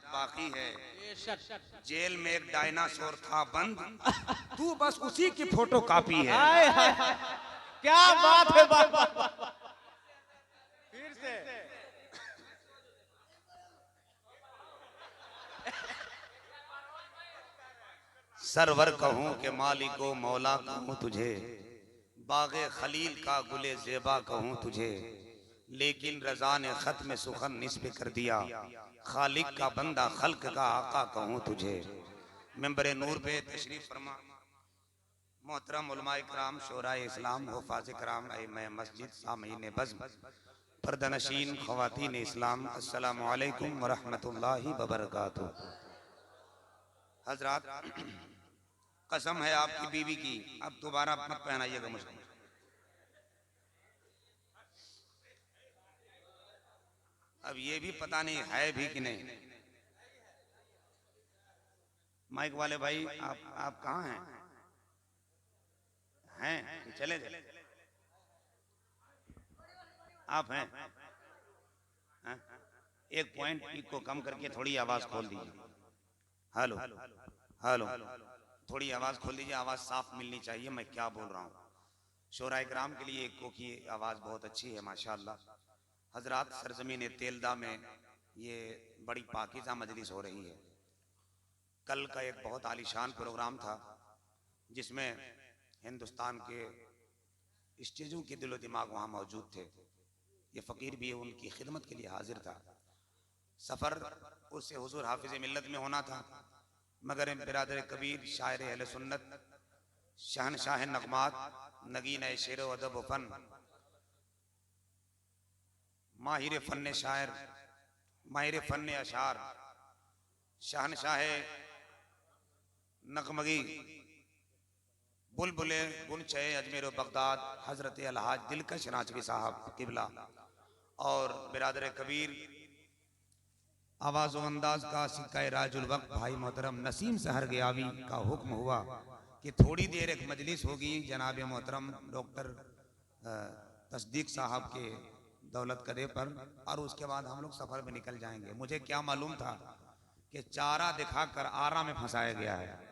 बाकी है। जेल में एक डायनासोर था बंद, तू बस उसी की फोटो कॉपी है। क्या बात है बाबा। फिर से सरवर कहूँ के मालिको मौला कहूँ तुझे, बागे खलील का गुले जेबा कहूँ तुझे, लेकिन रजा ने खत में सुखन निस्बे कर दिया, खालिक का बंदा खल्क का आका कहूँ तुझे। मेंबरे नूर पे तशरीफ फरमा मोहतरम उलमाए कराम, शोराए इस्लाम, हुफ़ाज़ कराम, अइम्मा मस्जिद, सामीन बज़्म, पर्दानशीन, ख़वातीन इस्लाम, अस्सलामु अलैकुम व रहमतुल्लाहि व बरकातुहू। हज़रात, कसम है आपकी बीवी की, अब दोबारा मत पहनाइएगा मुझको। अब ये भी पता नहीं है भी कि नहीं। माइक वाले भाई, आप कहाँ हैं? चले जाए। आप हैं? एक पॉइंट को कम करके थोड़ी आवाज खोल दीजिए। हेलो हेलो, थोड़ी आवाज खोल दीजिए, आवाज साफ मिलनी चाहिए मैं क्या बोल रहा हूँ। शोराए कराम के लिए एक की आवाज बहुत अच्छी है माशाअल्लाह। हजरात, सरजमीन तेलदा में ये बड़ी पाकीज़ा मजलिस हो रही है। कल का एक बहुत आलीशान प्रोग्राम था जिसमें हिंदुस्तान के स्टेजों के दिलो दिमाग वहाँ मौजूद थे। ये फ़कीर भी उनकी खिदमत के लिए हाजिर था। सफ़र उससे हुजूर हाफिज़ मिल्लत में होना था, मगर बिरादर कबीर, शायर अहले सुन्नत, शहनशाह नगमात, नगीन शेर व अदब व फ़न, माहिर फ़न शायर, माहिर फ़न अशार, शहनशाह नगमगी, बुलबुले गुनचे अजमेर बगदाद, हज़रत अलहाज दिलकश रांचवी साहब किबला, और बिरादर कबीर आवाज़ व अंदाज का सिक्का राजुल वक्त भाई मोहतरम नसीम सहर गयावी का हुक्म हुआ कि थोड़ी देर एक मजलिस होगी जनाब मोहतरम डॉक्टर तस्दीक साहब के दौलत कदे पर, और उसके बाद हम लोग सफ़र में निकल जाएंगे। मुझे क्या मालूम था कि चारा दिखाकर आरा में फंसाया गया है।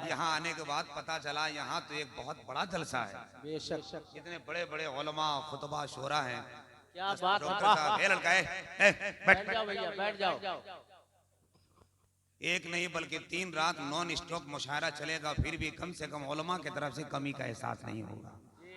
यहाँ आने के बाद पता चला यहाँ तो एक बहुत बड़ा जलसा है। बेशक इतने बड़े बड़े उलमा, खुतबा, शोरा हैं। क्या बात है। बैठ जाओ भैया, बैठ जाओ। एक नहीं बल्कि 3 रात नॉन स्टॉप मुशायरा चलेगा, फिर भी कम से कम उलमा की तरफ से कमी का एहसास नहीं होगा।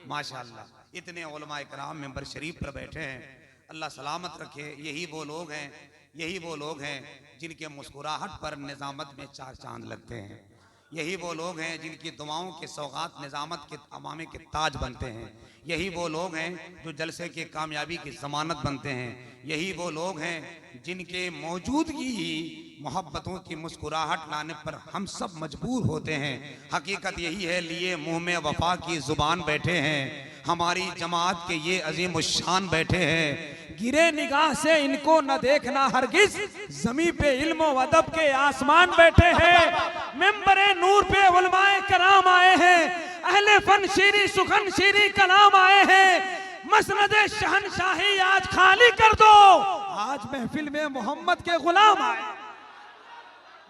माशाअल्लाह, इतने उलमा इकराम मेंबर शरीफ पर बैठे हैं, अल्लाह सलामत रखे। यही वो लोग हैं, यही वो लोग हैं जिनके मुस्कुराहट पर निजामत में 4 चांद लगते हैं। यही वो लोग हैं जिनकी दुआओं के सौगात निजामत के अमामे के ताज बनते हैं। यही वो लोग हैं जो जलसे की कामयाबी की जमानत बनते हैं। यही वो लोग हैं जिनके मौजूदगी ही मोहब्बतों की मुस्कुराहट लाने पर हम सब मजबूर होते हैं। हकीकत यही है, लिए मुंह में वफा की जुबान बैठे हैं, हमारी जमात के ये अजीम शान बैठे हैं। गिरे निगाह से इनको न देखना हरगिज, जमी पे इल्म व अदब के आसमान बैठे हैं। मेंबरे नूर पे उलमाए कराम आए हैं, अहले फन शीरी सुखन शीरी कलाम आए हैं। मसनद शहनशाही आज खाली कर दो, आज महफिल में मोहम्मद के गुलाम आए।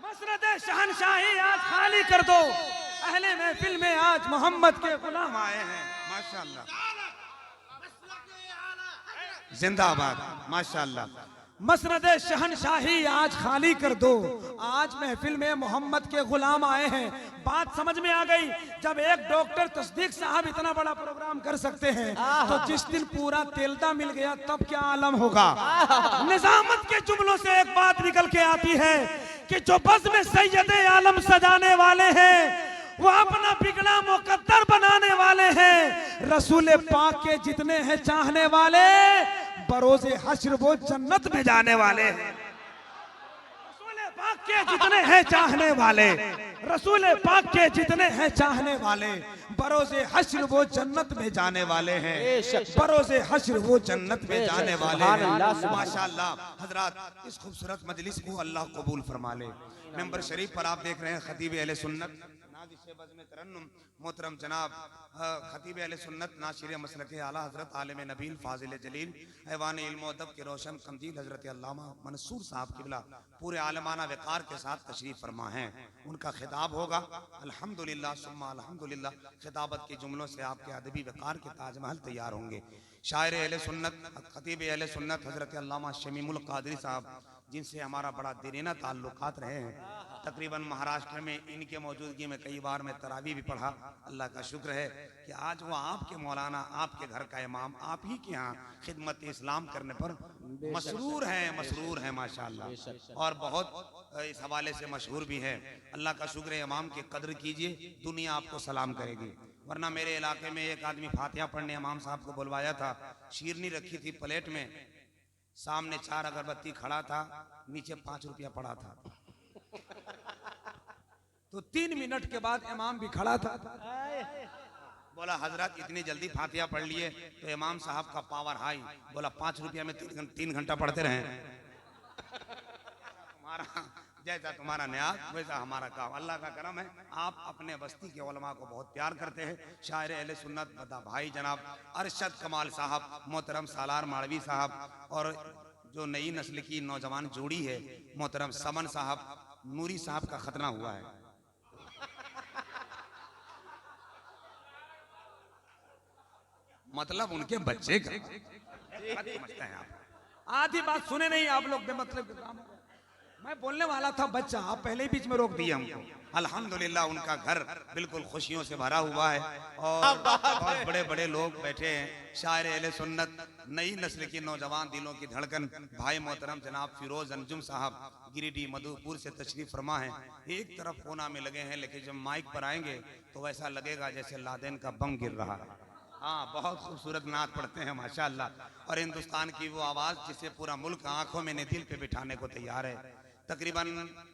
मसनद शहनशाही आज खाली कर दो, अहले महफिल में आज मोहम्मद के गुलाम आए हैं। माशाअल्लाह, जिंदाबाद, माशाअल्लाह। मसनद शहनशाही आज खाली कर दो, आज महफिल में मोहम्मद के गुलाम आए हैं। बात समझ में आ गई। जब एक डॉक्टर तस्दीक साहब इतना बड़ा प्रोग्राम कर सकते हैं तो जिस दिन पूरा तेलदा मिल गया तब क्या आलम होगा। निजामत के जुमलों से एक बात निकल के आती है कि जो बज़्म में सैयद आलम सजाने वाले हैं वो अपना बिगड़ा मुकद्दर बनाने वाले हैं। रसूल पाक के जितने हैं चाहने वाले, बरोज़े हश्र वो जन्नत में जाने वाले हैं। रसूल पाक के जितने हैं चाहने वाले, रसूल पाक के जितने हैं चाहने वाले, बरोज़े हश्र वो जन्नत में जाने वाले हैं। बरोज़े हश्र वो जन्नत में जाने वाले हैं। माशाअल्लाह हजरात, इस खूबसूरत मजलिस को अल्लाह कबूल फरमा ले। मेंबर शरीफ पर आप देख रहे हैं खतीब अहले सुन्नत नाज़िश बज़्म में तरन्नुम मोहतरम जनाब खतीब अहले सुन्नत नाशिर मसलक आला हज़रत आलिम नबील फाजिल जलील ऐवान इल्म व अदब के रोशन कंदील हज़रत अल्लामा मंसूर साहब किबला पूरे आलमाना वक़ार के साथ तशरीफ़ फरमा हैं। उनका खिताब होगा अल्हम्दुलिल्लाह सुम्मा अल्हम्दुलिल्लाह। खिताबत के जुमलों से आपके अदबी वक़ार के ताजमहल तैयार होंगे। शायर अहले सुन्नत खतीब अहले सुन्नत हज़रत अल्लामा शमीमुल क़ादरी साहब, जिनसे हमारा बड़ा देरीना ताल्लुकात रहे हैं। तकरीबन महाराष्ट्र में इनके मौजूदगी में कई बार मैं तरावी भी पढ़ा। अल्लाह का शुक्र है कि आज वो आपके मौलाना, आपके घर का इमाम, आप ही के यहाँ खिदमत इस्लाम करने पर मसरूर हैं माशाअल्लाह, और बहुत इस हवाले से मशहूर भी है। अल्लाह का शुक्र है, इमाम की कदर कीजिए, दुनिया आपको सलाम करेगी। वरना मेरे इलाके में एक आदमी फातिहा पढ़ने इमाम साहब को बुलवाया था, शीरनी रखी थी प्लेट में, सामने 4 अगरबत्ती खड़ा था, नीचे 5 रुपया पड़ा था। तो 3 मिनट के बाद इमाम भी खड़ा था। बोला हजरत इतनी जल्दी फातिहा पढ़ लिए? तो इमाम साहब का पावर हाई, बोला 5 रुपया में 3 घंटा पढ़ते रहे। जैसा तुम्हारा न्याज वैसा हमारा काम। अल्लाह का करम है, आप अपने बस्ती के उलमा को बहुत प्यार करते हैं। शायर अहले सुन्नत बता भाई जनाब अरशद कमाल साहब, मोहतरम सालार माड़वी साहब, और जो नई नस्ल की नौजवान जोड़ी है मोहतरम समन साहब, नूरी साहब का खतना हुआ है। मतलब उनके बच्चे का समझते हैं आप। आधी बात सुने नहीं आप लोग, बेमतलब के काम। मैं बोलने वाला था बच्चा, आप पहले ही बीच में रोक दिए हमको। अल्हम्दुलिल्लाह उनका घर बिल्कुल खुशियों से भरा हुआ है, और बहुत बड़े बड़े लोग बैठे हैं। शायर अहले सुन्नत, नई नस्ल की नौजवान दिलों की धड़कन, भाई मोहतरम जनाब फिरोज अंजुम साहब गिरिडीह मधुपुर से तशरीफ फरमा है। एक तरफ कोना में लगे हैं, लेकिन जब माइक पर आएंगे तो वैसा लगेगा जैसे लादेन का बम गिर रहा है। हाँ, बहुत खूबसूरत नात पढ़ते हैं माशाअल्लाह, और हिंदुस्तान की वो आवाज़ जिसे पूरा मुल्क आंखों में दिल पे बिठाने को तैयार है। तकरीबन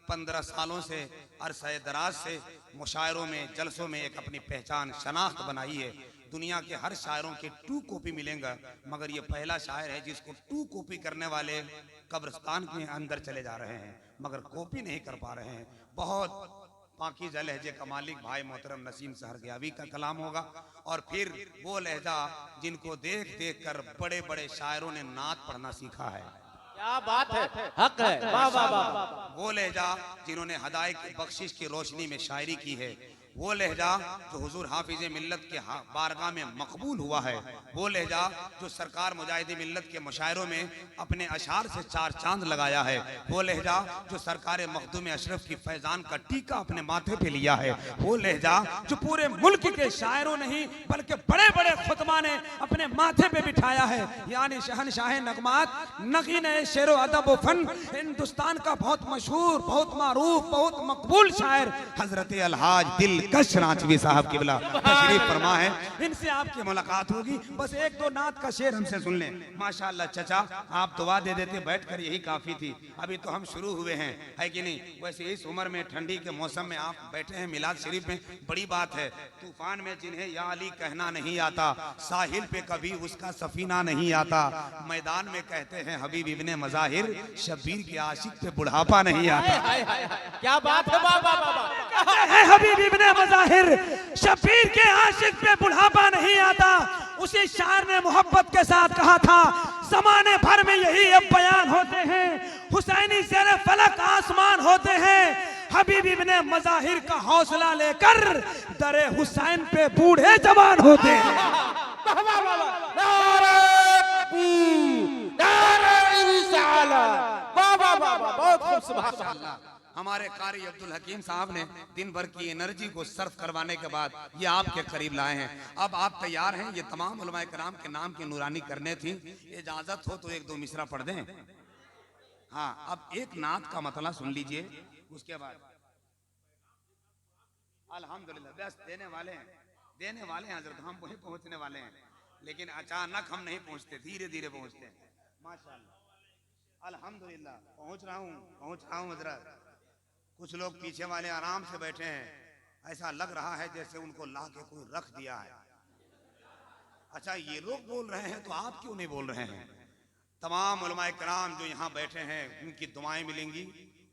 15 सालों से अरसे दराज से मुशायरों में, जलसों में एक अपनी पहचान शनाख्त बनाई है। दुनिया के हर शायरों के 2 कॉपी मिलेंगे, मगर ये पहला शायर है जिसको 2 कॉपी करने वाले कब्रिस्तान के अंदर चले जा रहे हैं, मगर कॉपी नहीं कर पा रहे हैं। बहुत पाकीज़ा लहजे का मालिक भाई मोहतरम नसीम सहरगयावी का कलाम होगा, और फिर वो लहजा जिनको देख देख कर बड़े बड़े शायरों ने नात पढ़ना सीखा है। क्या बात है, हक है, वाह वाह वाह। वो लहजा जिन्होंने हदायत की बख्शिश की रोशनी में शायरी की है, वो लहजा जो हुजूर हाफिज मिल्लत के बारगाह में मकबूल हुआ है, वो लहजा जो सरकार मुजाहिद मिल्लत के मुशायरों में अपने अशार से 4 चांद लगाया है, वो लहजा जो सरकार मखदूम अशरफ की फैजान का टीका अपने माथे पे लिया है, वो लहजा जो पूरे मुल्क के शायरों नहीं बल्कि बड़े बड़े खुतबा ने अपने माथे पे बिठाया है, यानी शहनशाह नगमात, नगीन शेरो अदब व फन, हिंदुस्तान का बहुत मशहूर, बहुत मारूफ, बहुत मकबूल शायर हजरत अलहाज दिल कश रांचवी साहब किबला तशरीफ फरमा है। इनसे आपकी मुलाकात होगी। बस 1-2 नात का शेर हमसे सुन लें। माशाअल्लाह चचा, आप दुआ दे देते बैठकर यही काफी थी। अभी तो हम शुरू हुए हैं, है कि नहीं? वैसे इस उम्र में, ठंडी के मौसम में आप बैठे हैं मिलाद शरीफ में, बड़ी बात है। तूफान में जिन्हें या अली कहना नहीं आता, साहिल पे कभी उसका सफीना नहीं आता, मैदान में कहते हैं हबीब इब्ने मज़ाहिर, शब्बीर के आशिक पे बुढ़ापा नहीं आता। क्या बात है, वाह वाह वाह। हबीब इब्ने मज़ाहिर, शब्बीर के आशिक पे बुढ़ापा नहीं आता। उसी शायर ने मोहब्बत के साथ कहा था, ज़माने भर में यही अब बयान होते हैं, हुसैनी ज़ेरे फलक आसमान होते हैं। हबीब इब्ने मज़ाहिर का हौसला लेकर दरे हुसैन पे बूढ़े जवान होते हैं। हमारे कारी अब्दुल हकीम साहब ने दिन भर की एनर्जी को सर्फ करवाने के बाद ये आपके करीब लाए हैं। अब आप तैयार हैं? ये तमाम उलमाए कराम के नाम की नूरानी करने थी। इजाजत हो तो 1-2 मिसरा पढ़ दें। हाँ, अब एक नात का मतला सुन लीजिए, उसके बाद अल्हम्दुलिल्लाह बस देने वाले हैं हजरत, हम वहीं पहुंचने वाले हैं, लेकिन अचानक हम नहीं पहुंचते, धीरे धीरे पहुंचते हैं। माशाअल्लाह अल्हम्दुलिल्लाह पहुंच रहा हूँ हजरत। कुछ लोग पीछे वाले आराम से बैठे हैं, ऐसा लग रहा है जैसे उनको ला के कोई रख दिया है। अच्छा, ये लोग बोल रहे हैं तो आप क्यों नहीं बोल रहे हैं? तमाम उलमाए कराम जो यहाँ बैठे हैं उनकी दुआएं मिलेंगी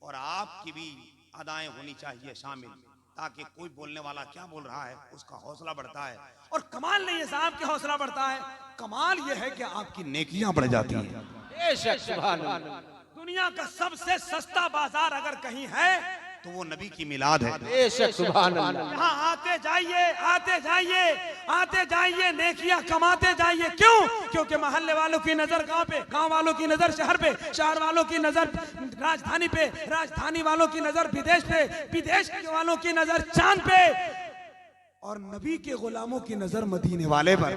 और आपकी भी अदाएं होनी चाहिए शामिल। ताकि कोई बोलने वाला क्या बोल रहा है उसका हौसला बढ़ता है। और कमाल नहीं है साहब कि हौसला बढ़ता है, कमाल ये है कि आपकी नेकियां बढ़ जाती हैं। बेशक सुभान अल्लाह। दुनिया का सबसे सस्ता बाजार अगर कहीं है तो वो नबी की मिलाद है। बेशक सुभान अल्लाह। यहाँ आते जाइए, आते जाइए, आते जाइए, नेकियां कमाते जाइए। क्यों? क्योंकि मोहल्ले वालों की नजर गांव पे, गांव वालों की नजर शहर पे, शहर वालों की नजर राजधानी पे, राजधानी वालों की नजर विदेश पे, विदेश वालों की नजर चांद पे, और नबी के गुलामों की नजर मदीने वाले पर।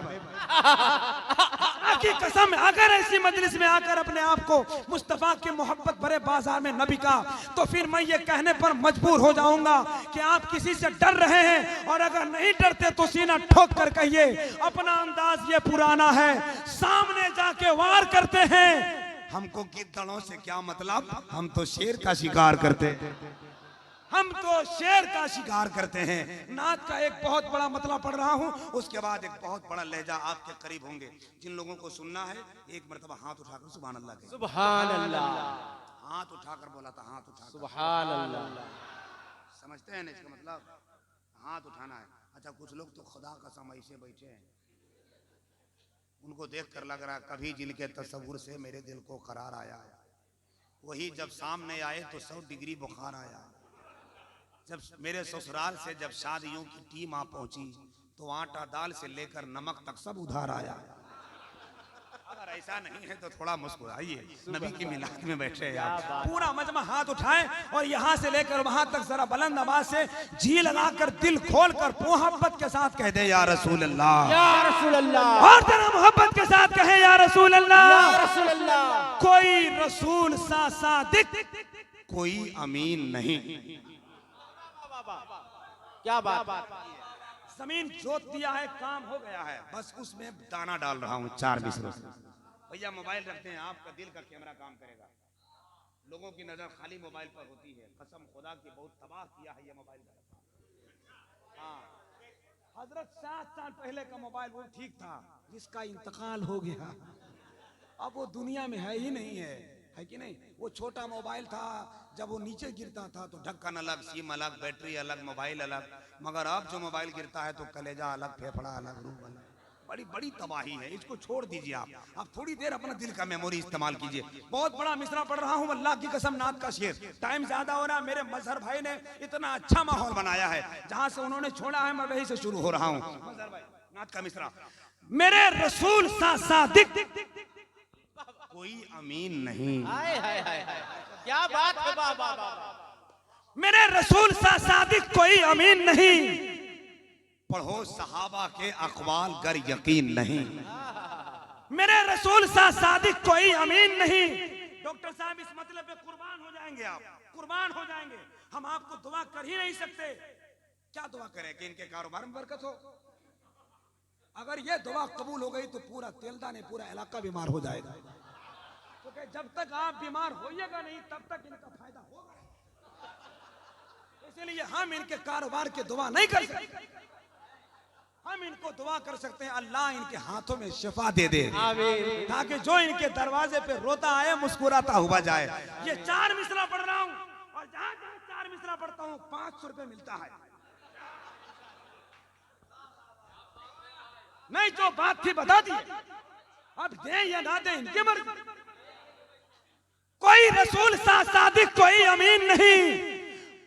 की कसम, अगर ऐसी मजलिस में आकर अपने आप को मुस्तफा की मोहब्बत भरे बाजार में नबी का, तो फिर मैं ये कहने पर मजबूर हो जाऊंगा कि आप किसी से डर रहे हैं, और अगर नहीं डरते तो सीना ठोक कर कहिए अपना अंदाज ये पुराना है, सामने जाके वार करते हैं। हमको गिद्धड़ों से क्या मतलब, हम तो शेर का शिकार करते, हम तो शेर का शिकार करते हैं। नात का एक बहुत बड़ा मतलब पढ़ रहा हूँ, उसके बाद एक बहुत बड़ा लहजा आपके करीब होंगे। जिन लोगों को सुनना है एक मरतबा हाथ उठाकर सुभान अल्लाह कहें। सुभान अल्लाह। हाथ उठाकर बोला था, हाथ उठाकर सुभान अल्लाह। समझते हैं ना इसका मतलब, हाथ उठाना है। अच्छा, कुछ लोग तो खुदा कसम ऐसे बैठे हैं, उनको देखकर लग रहा है कभी जिनके तस्वुर से मेरे दिल को करार आया, वही जब सामने आए तो 100 डिग्री बुखार आया। जब मेरे ससुराल से जब शादियों की टीम आ पहुंची तो आटा दाल से लेकर नमक तक सब उधार आया। अगर ऐसा नहीं है तो थोड़ा मुस्कुराइए, नबी की मिलाद में बैठे हैं आप। पूरा मजमा हाथ उठाएं और यहाँ से लेकर वहां तक जरा बुलंद आवाज से जी लगाकर दिल खोलकर मोहब्बत के साथ कह दे या रसूल अल्लाह, या रसूल अल्लाह। और जरा मोहब्बत के साथ कहे या रसूल अल्लाह, या रसूल अल्लाह। कोई रसूल सा सादिक, कोई अमीन नहीं। क्या बात। जमीन जोत दिया है, काम हो गया है, बस उसमें दाना डाल रहा हूँ 4 मिसरों से। भैया मोबाइल रखते हैं, आपका दिल का कैमरा काम करेगा। लोगों की नजर खाली मोबाइल पर होती है, कसम खुदा की बहुत तबाह किया है ये मोबाइल का। हाँ, हजरत 7 साल पहले का मोबाइल वो ठीक था, जिसका इंतकाल हो गया, अब वो दुनिया में है ही नहीं है कि नहीं। वो छोटा मोबाइल था, जब वो नीचे गिरता था तो ढक्कन अलग, सिम अलग, बैटरी अलग, मोबाइल अलग। मगर अब जो मोबाइल गिरता है तो कलेजा अलग, फेफड़ा अलग, रूह अलग। बड़ी बड़ी तबाही है, इसको छोड़ दीजिए आप थोड़ी देर अपना दिल का मेमोरी इस्तेमाल कीजिए। बहुत बड़ा मिसरा पढ़ रहा हूँ, अल्लाह की कसम, नात का शेर। टाइम ज्यादा हो रहा है, मेरे मजहर भाई ने इतना अच्छा माहौल बनाया है, जहाँ से उन्होंने छोड़ा है मैं वहीं से शुरू हो रहा हूँ। मजहर भाई, नात का मिसरा। मेरे रसूल सा सादिक, कोई अमीन नहीं। हाय हाय हाय हाय, क्या बात है। बाबा मेरे रसूल सा सादिक, कोई अमीन नहीं। पढ़ो सहाबा के अक़वाल गर यकीन नहीं। मेरे रसूल सा सादिक, कोई अमीन नहीं। डॉक्टर साहब, इस मतलब पे कुर्बान हो जाएंगे आप, कुर्बान हो जाएंगे। हम आपको दुआ कर ही नहीं सकते। क्या दुआ करें कि इनके कारोबार में बरकत हो? अगर ये दुआ कबूल हो गई तो पूरा तेलदा ने पूरा इलाका बीमार हो जाएगा। क्योंकि जब तक आप बीमार होइएगा नहीं तब तक इनका फायदा होगा। इसलिए हम इनके कारोबार की दुआ नहीं कर सकते, हम इनको दुआ कर सकते हैं अल्लाह इनके हाथों में शिफा दे दे, ताकि जो इनके दरवाजे पे रोता आए मुस्कुराता हुआ जाए। ये 4 मिसरा पढ़ रहा हूँ, और जहाँ जहाँ 4 मिसरा पढ़ता हूँ 500 रुपए मिलता है। नहीं, जो बात थी बता दी, अब दें या ना दें इनके मर्जी। कोई रसूल सा सादिक, कोई अमीन नहीं।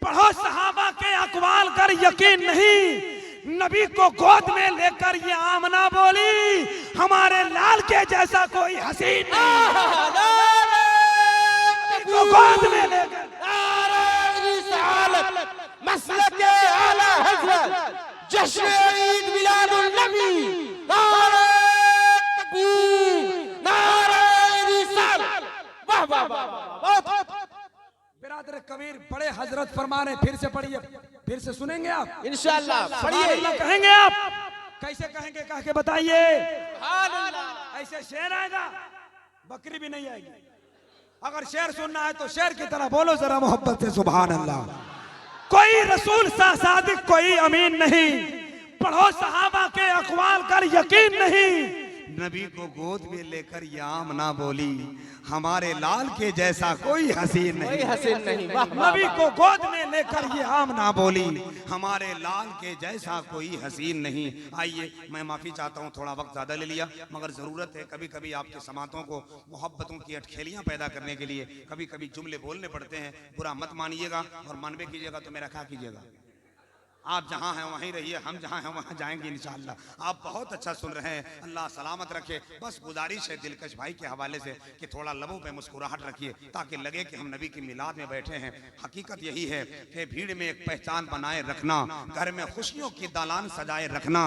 पढ़ो सहाबा के अक़वाल कर यकीन नहीं। नबी को गोद में लेकर ये आमना बोली, हमारे लाल के जैसा कोई हसीन नहीं। गोद में लेकर मसलक आला हज़रत जश्न ईद मिलादुन नबी, नारे तकबीर, नारे रिसालत। वाह वाह वाह। बिरादर कबीर बड़े हजरत फरमाने, फिर से पढ़िए, फिर से सुनेंगे आप इंशाअल्लाह। पढ़िए, कहेंगे आप, कैसे कहेंगे, कह के बताइए। ऐसे शेर आएगा, बकरी भी नहीं आएगी। अगर शेर सुनना है तो शेर की तरह बोलो जरा मोहब्बत से, सुभान अल्लाह। कोई रसूल सा सादिक, कोई अमीन नहीं। पढ़ो सहाबा के अक़वाल कर यकीन नहीं। नबी को गोद में लेकर ये आमना बोली, हमारे लाल के जैसा कोई हसीन नहीं, कोई हसीन नहीं। वाह वाह नबी को गोद में लेकर ये आमना बोली, हमारे लाल के जैसा कोई हसीन नहीं। आइए, मैं माफी चाहता हूँ, थोड़ा वक्त ज्यादा ले लिया, मगर जरूरत है कभी कभी आपके समातों को मोहब्बतों की अटखेलियां पैदा करने के लिए कभी कभी जुमले बोलने पड़ते हैं। बुरा मत मानिएगा, और मानवे कीजिएगा तो मेरा क्या कीजिएगा। आप जहाँ हैं वहीं रहिए, हम जहाँ हैं वहाँ जाएंगे इंशाअल्लाह। आप बहुत अच्छा सुन रहे हैं, अल्लाह सलामत रखे। बस गुजारिश है दिलकश भाई के हवाले से कि थोड़ा लबों पे मुस्कुराहट रखिए, ताकि लगे कि हम नबी की मिलाद में बैठे हैं। हकीकत यही है कि भीड़ में एक पहचान बनाए रखना, घर में खुशियों की दालान सजाए रखना।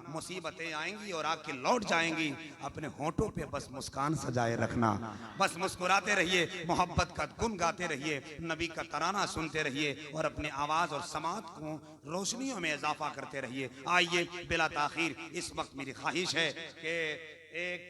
मुसीबतें आएंगी और आके लौट जाएंगी, अपने होठों पे बस मुस्कान सजाए रखना। बस मुस्कुराते रहिए, मोहब्बत का गुन गाते रहिए, नबी का तराना सुनते रहिए, और अपने आवाज और समात को रोशनियों में इजाफा करते रहिए। आइए, बिला ताखीर, इस वक्त मेरी ख्वाहिश है कि एक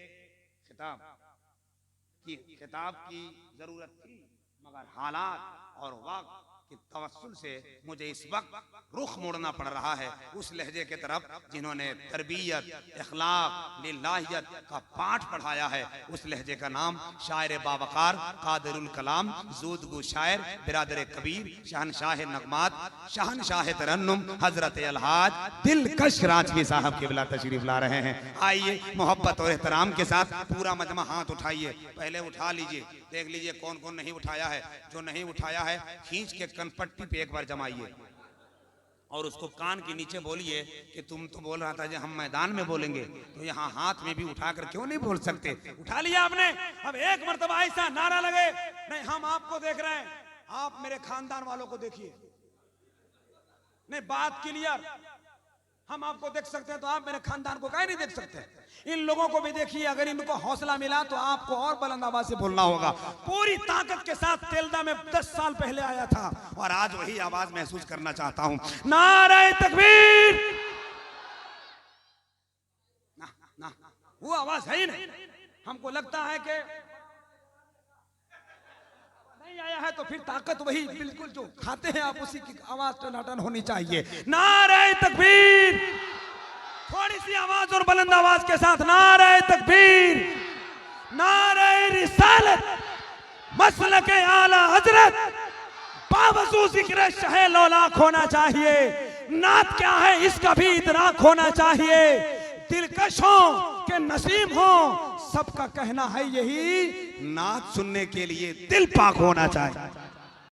खिताब की जरूरत थी, मगर हालात और वक्त कि तवस्सुल से मुझे इस वक्त रुख मोड़ना पड़ रहा है उस लहजे के तरफ जिन्होंने तरबियत, इखलाक, लिल्लाहियत का पाठ पढ़ाया है। उस लहजे का नाम शायर बावकार, कादिरुल कलाम, ज़ूदगू शायर, बिरादर कबीर, शहनशाह नगमात, शहनशाह तरन्नुम, हजरत अलहाज दिलकश राजवी साहब क़िबला तशरीफ ला रहे हैं। आइए, मोहब्बत और एहतराम के साथ पूरा मजमा हाथ उठाइए, पहले उठा लीजिए, देख लीजिए कौन कौन नहीं उठाया है। जो नहीं उठाया है, खींच के कनपट्टी पे एक बार जमाइए और उसको कान के नीचे बोलिए कि तुम तो बोल रहा था जब हम मैदान में बोलेंगे, तो यहाँ हाथ में भी उठाकर क्यों नहीं बोल सकते। उठा लिया आपने, अब एक मर्तबा ऐसा नारा लगे, नहीं हम आपको देख रहे हैं, आप मेरे खानदान वालों को देखिए। नहीं, बात क्लियर, हम आपको देख सकते हैं तो आप मेरे खानदान को काहे नहीं देख सकते। इन लोगों को भी देखिए, अगर इनको हौसला मिला तो आपको और बुलंद आवाज से बोलना होगा। पूरी ताकत के साथ तेलदा में 10 साल पहले आया था और आज वही आवाज महसूस करना चाहता हूँ। नारे तकबीर। ना, ना, वो आवाज है ही नहीं। हमको लगता है कि नहीं आया है तो फिर ताकत वही बिल्कुल जो खाते हैं आप उसी की आवाज टनाटन होनी चाहिए। नारे तकबीर, थोड़ी सी आवाज और बुलंद आवाज के साथ नारे तकबीर, नारे रिसालत, मसलक आला हजरत, बावजू जिक्र शहे लौलाक होना चाहिए। नात क्या है इसका भी इदराक होना चाहिए। दिलकश हो के नसीब हो, सबका कहना है यही, नात सुनने के लिए दिल पाक होना चाहिए।